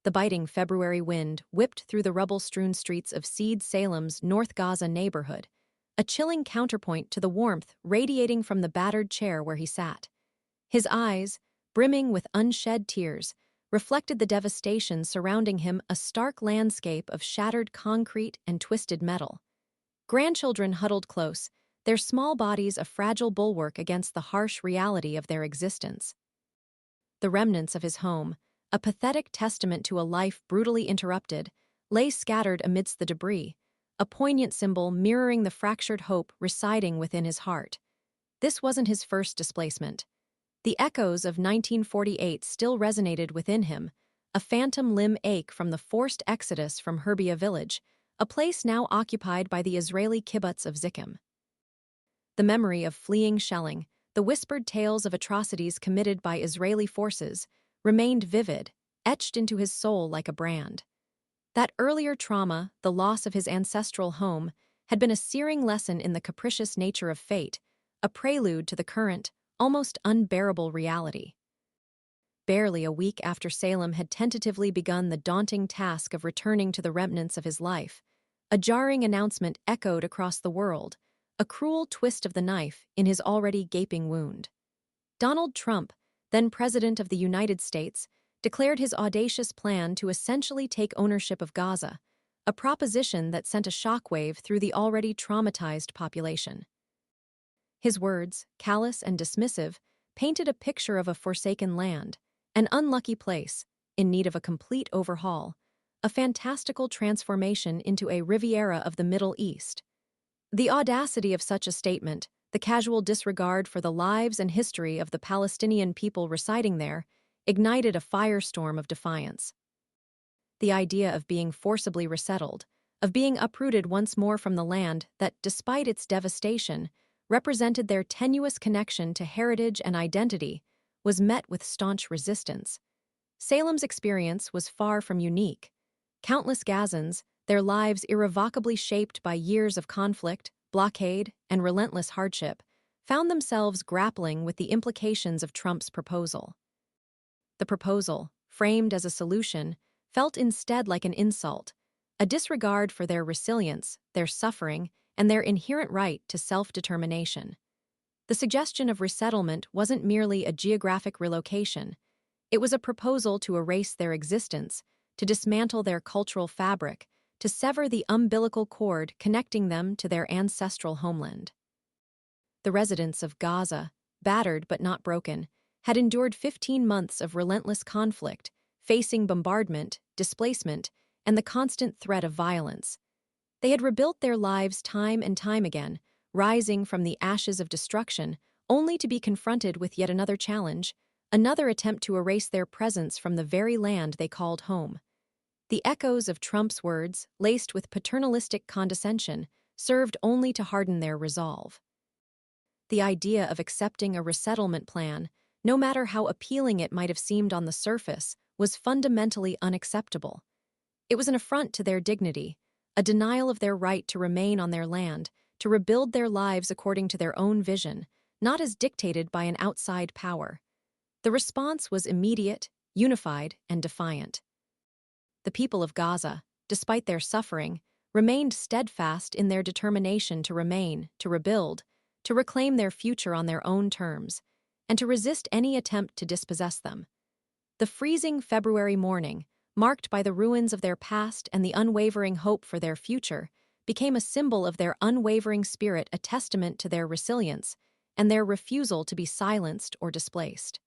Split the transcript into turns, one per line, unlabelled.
The biting February wind whipped through the rubble-strewn streets of Seed Salem's North Gaza neighborhood, a chilling counterpoint to the warmth radiating from the battered chair where he sat. His eyes, brimming with unshed tears, reflected the devastation surrounding him, a stark landscape of shattered concrete and twisted metal. Grandchildren huddled close, their small bodies a fragile bulwark against the harsh reality of their existence. The remnants of his home, a pathetic testament to a life brutally interrupted, lay scattered amidst the debris, a poignant symbol mirroring the fractured hope residing within his heart. This wasn't his first displacement. The echoes of 1948 still resonated within him, a phantom limb ache from the forced exodus from Herbia village, a place now occupied by the Israeli kibbutz of Zikkim. The memory of fleeing shelling, the whispered tales of atrocities committed by Israeli forces, remained vivid, etched into his soul like a brand. That earlier trauma, the loss of his ancestral home, had been a searing lesson in the capricious nature of fate, a prelude to the current, almost unbearable reality. Barely a week after Salem had tentatively begun the daunting task of returning to the remnants of his life, a jarring announcement echoed across the world, a cruel twist of the knife in his already gaping wound. Donald Trump, then President of the United States, declared his audacious plan to essentially take ownership of Gaza, a proposition that sent a shockwave through the already traumatized population. His words, callous and dismissive, painted a picture of a forsaken land, an unlucky place, in need of a complete overhaul, a fantastical transformation into a Riviera of the Middle East. The audacity of such a statement, the casual disregard for the lives and history of the Palestinian people residing there, ignited a firestorm of defiance. The idea of being forcibly resettled, of being uprooted once more from the land that, despite its devastation, represented their tenuous connection to heritage and identity, was met with staunch resistance. Salem's experience was far from unique. Countless Gazans, their lives irrevocably shaped by years of conflict, blockade, and relentless hardship, found themselves grappling with the implications of Trump's proposal. The proposal, framed as a solution, felt instead like an insult, a disregard for their resilience, their suffering, and their inherent right to self-determination. The suggestion of resettlement wasn't merely a geographic relocation. It was a proposal to erase their existence, to dismantle their cultural fabric, to sever the umbilical cord connecting them to their ancestral homeland. The residents of Gaza, battered but not broken, had endured 15 months of relentless conflict, facing bombardment, displacement, and the constant threat of violence. They had rebuilt their lives time and time again, rising from the ashes of destruction, only to be confronted with yet another challenge, another attempt to erase their presence from the very land they called home. The echoes of Trump's words, laced with paternalistic condescension, served only to harden their resolve. The idea of accepting a resettlement plan, no matter how appealing it might have seemed on the surface, was fundamentally unacceptable. It was an affront to their dignity, a denial of their right to remain on their land, to rebuild their lives according to their own vision, not as dictated by an outside power. The response was immediate, unified, and defiant. The people of Gaza, despite their suffering, remained steadfast in their determination to remain, to rebuild, to reclaim their future on their own terms, and to resist any attempt to dispossess them. The freezing February morning, marked by the ruins of their past and the unwavering hope for their future, became a symbol of their unwavering spirit, a testament to their resilience and their refusal to be silenced or displaced.